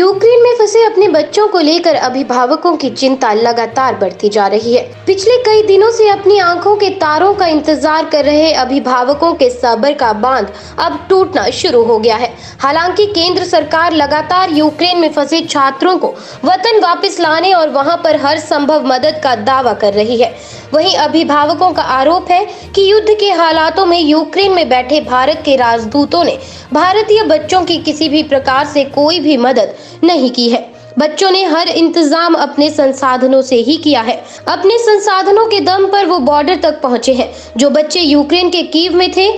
Ukraine में फंसे अपने बच्चों को लेकर अभिभावकों की चिंता लगातार बढ़ती जा रही है। पिछले कई दिनों से अपनी आंखों के तारों का इंतजार कर रहे अभिभावकों के सब्र का बांध अब टूटना शुरू हो गया है। हालांकि केंद्र सरकार लगातार यूक्रेन में फंसे छात्रों को वतन वापस लाने और वहां पर हर संभव मदद का दावा कर रही है, वहीं अभिभावकों का आरोप है कि युद्ध के हालातों में यूक्रेन में बैठे भारत के राजदूतों ने भारतीय बच्चों की किसी भी प्रकार से कोई भी मदद नहीं की है। बच्चों ने हर इंतजाम अपने संसाधनों से ही किया है। अपने संसाधनों के दम पर वो बॉर्डर तक पहुंचे हैं। जो बच्चे यूक्रेन के कीव में थे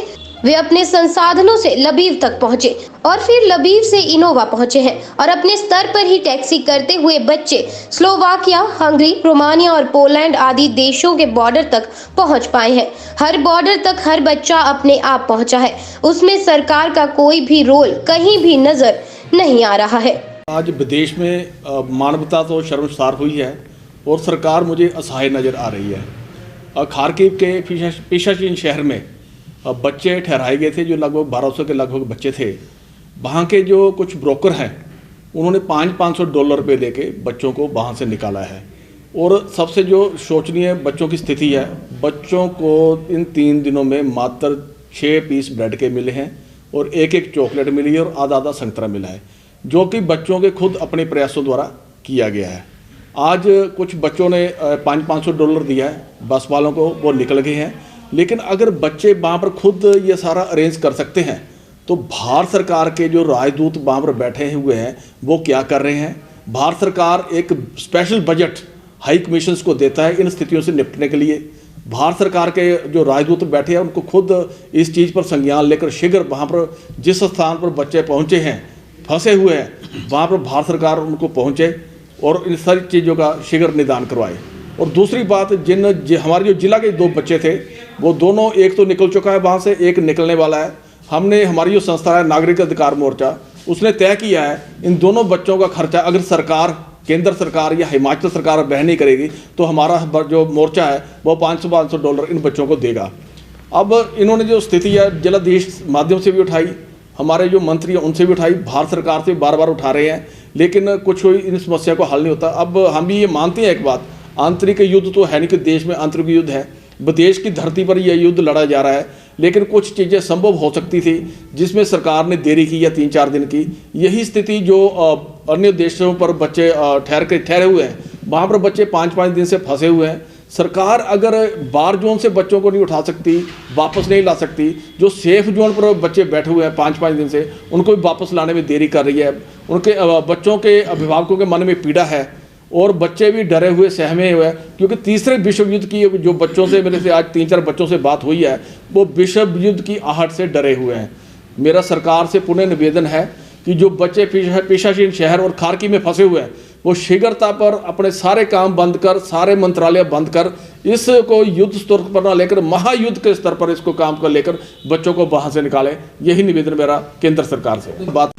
वे अपने संसाधनों से लबीव तक पहुंचे और फिर लबीव से इनोवा पहुंचे हैं और अपने स्तर पर ही टैक्सी करते हुए बच्चे स्लोवाकिया, हंगरी, रोमानिया और पोलैंड आदि देशों के बॉर्डर तक पहुंच पाए हैं। हर बॉर्डर तक हर बच्चा अपने आप पहुंचा है, उसमें सरकार का कोई भी रोल कहीं भी नजर नहीं आ रहा है। आज विदेश में मानवता तो शर्मसार हुई है और सरकार मुझे असहाय नज़र आ रही है। खार्किव के पीशाचिन शहर में बच्चे ठहराए गए थे, जो लगभग 1200 के लगभग बच्चे थे। वहाँ के जो कुछ ब्रोकर हैं उन्होंने $500 पे लेके बच्चों को वहाँ से निकाला है। और सबसे जो शोचनीय बच्चों की स्थिति है, बच्चों को इन 3 दिनों में मात्र 6 पीस ब्रेड के मिले हैं और एक चॉकलेट मिली है और आधा संतरा मिला है, जो कि बच्चों के खुद अपने प्रयासों द्वारा किया गया है। आज कुछ बच्चों ने $500 दिया है बस वालों को, वो निकल गए हैं। लेकिन अगर बच्चे वहाँ पर खुद ये सारा अरेंज कर सकते हैं तो भारत सरकार के जो राजदूत वहाँ पर बैठे हुए हैं वो क्या कर रहे हैं? भारत सरकार एक स्पेशल बजट हाई कमीशंस को देता है इन स्थितियों से निपटने के लिए। भारत सरकार के जो राजदूत बैठे हैं उनको खुद इस चीज़ पर संज्ञान लेकर शीघ्र वहाँ पर जिस स्थान पर बच्चे पहुँचे हैं, फंसे हुए हैं, वहाँ पर भारत सरकार उनको पहुँचे और इन सारी चीज़ों का शीघ्र निदान करवाए। और दूसरी बात, हमारे जो जिला के 2 बच्चे थे वो दोनों, एक तो निकल चुका है वहाँ से, एक निकलने वाला है। हमने, हमारी जो संस्था है नागरिक अधिकार मोर्चा, उसने तय किया है इन दोनों बच्चों का खर्चा अगर सरकार, केंद्र सरकार या हिमाचल सरकार वह नहीं करेगी तो हमारा जो मोर्चा है वो $500 इन बच्चों को देगा। अब इन्होंने जो स्थिति है जिलाधीश माध्यम से भी उठाई, हमारे जो मंत्री हैं उनसे भी उठाई, भारत सरकार से बार बार उठा रहे हैं, लेकिन कुछ इन समस्या को हल नहीं होता। अब हम भी ये मानते हैं एक बात, आंतरिक युद्ध तो है नहीं कि देश में आंतरिक युद्ध है, विदेश की धरती पर यह युद्ध लड़ा जा रहा है। लेकिन कुछ चीज़ें संभव हो सकती थी जिसमें सरकार ने देरी की या 3-4 दिन की। यही स्थिति जो अन्य देशों पर बच्चे ठहरे हुए हैं, वहाँ पर बच्चे 5-5 दिन से फंसे हुए हैं। सरकार अगर बार जोन से बच्चों को नहीं उठा सकती, वापस नहीं ला सकती, जो सेफ जोन पर बच्चे बैठे हुए हैं 5-5 दिन से, उनको भी वापस लाने में देरी कर रही है। उनके बच्चों के अभिभावकों के मन में पीड़ा है और बच्चे भी डरे हुए, सहमे हुए हैं, क्योंकि तीसरे विश्व युद्ध की जो बच्चों से, मेरे से आज 3-4 बच्चों से बात हुई है, वो विश्व युद्ध की आहट से डरे हुए हैं। मेरा सरकार से पुनः निवेदन है कि जो बच्चे पीशाचिन शहर और खार्किव में फंसे हुए हैं वो शीघ्रता पर अपने सारे काम बंद कर, सारे मंत्रालय बंद कर, इसको युद्ध स्तर पर ना लेकर महायुद्ध के स्तर पर इसको काम कर लेकर बच्चों को वहाँ से निकालें। यही निवेदन मेरा केंद्र सरकार से। बात